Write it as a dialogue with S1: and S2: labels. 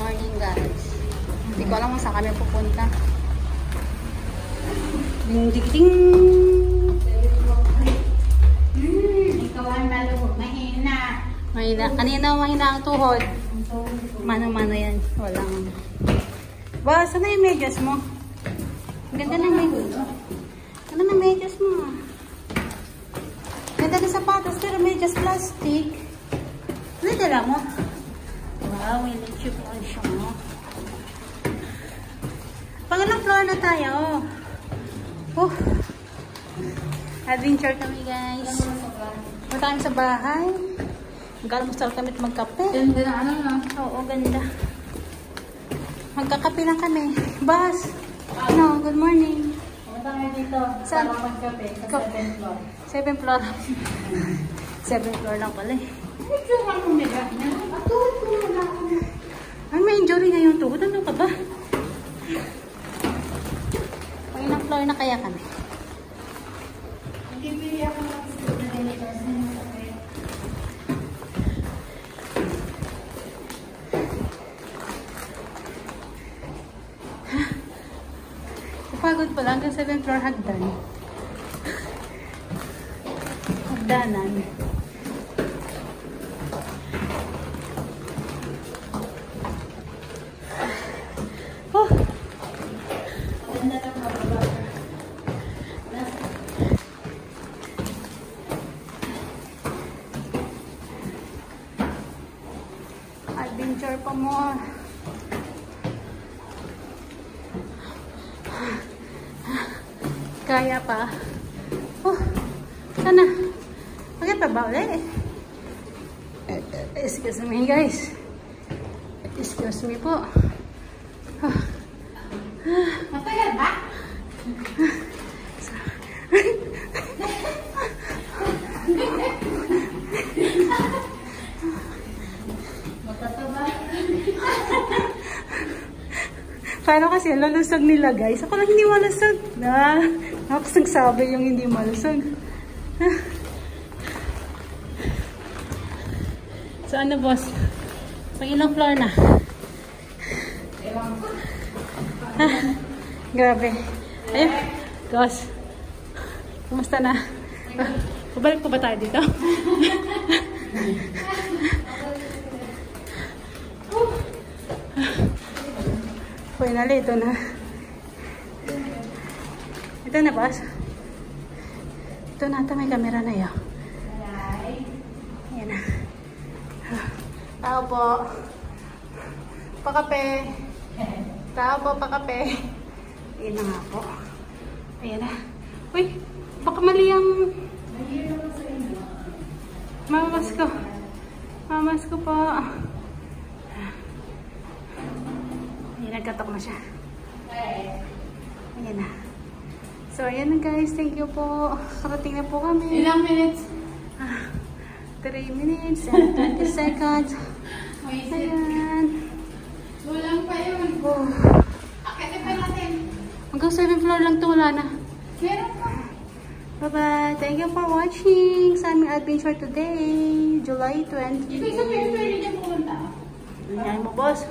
S1: morning guys. Hindi ko alam kung saan kami pupunta. Ding ding ding.
S2: Ikaw ang malubog. Mahina.
S1: Mahina. Kanina mahina ang tuhod. Mano-mano yan. Walang. Ba, saan na yung medyas mo? Ang ganda ng medyas. Ano na medyas mo? Ganda ng sapatos pero medyas plastic. Ano dala mo? Wow, may leche po siya mo. Pangalang floor na tayo. Oh. Adventure kami guys. Punta kami sa bahay. Magkalamusal kami at magkape.
S2: Ganda na ano na.
S1: Oo, ganda. Magkakape lang kami. Boss! No, good morning.
S2: Punta kami dito.
S1: Saan?
S2: Para magkape sa 7th floor.
S1: 7th floor. 7th floor lang pala eh.
S2: Medyo nga kumigat niya. Atuhod ko na ako.
S1: Ay, may injury na yung tuhod. Ano ka ba? Ilang floor na kaya kami?
S2: Hindi pili ako mag-isip na delitas na yung kape.
S1: Pagod pa lang hanggang 7th floor hagdan. Hagdanan. Oh!
S2: Ganda lang mababa.
S1: Adventure pa more. Kaya pa. Oh, sana. Bakit pa ba ulit? Excuse me guys. Excuse me po. Oh.
S2: Matagal ba? Matataba.
S1: Paano kasi lalusog nila guys? Ako lang hindi malusog. Ako nagsabi yung hindi malusog. So ano boss? Pag ilang floor na? Grabe. Ayun. Boss. Kumusta na? Pabalik pa ba tayo dito? Finally, ito na. Ito na, boss. Ito na, ito may camera na yun. Ayan na. Tao po. Pakape. Tao po, pakape. Ayan na nga po. Ayan na. Uy, baka mali ang... Mamas ko. Mamas ko po. Nagkatok na siya. Ayan na. So, ayan na guys. Thank you po. Karating na po kami.
S2: Ilang minutes?
S1: 3 minutes and 20 seconds. Ayan.
S2: Walang pa yun.
S1: Oh.
S2: Akitin pa natin.
S1: Hanggang 7th floor lang ito. Wala na.
S2: Meron pa.
S1: Bye-bye. Thank you for watching sa aming adventure today. July 20.
S2: Ibig sabihin, pwede niya pumunta.
S1: Ayan mo, boss.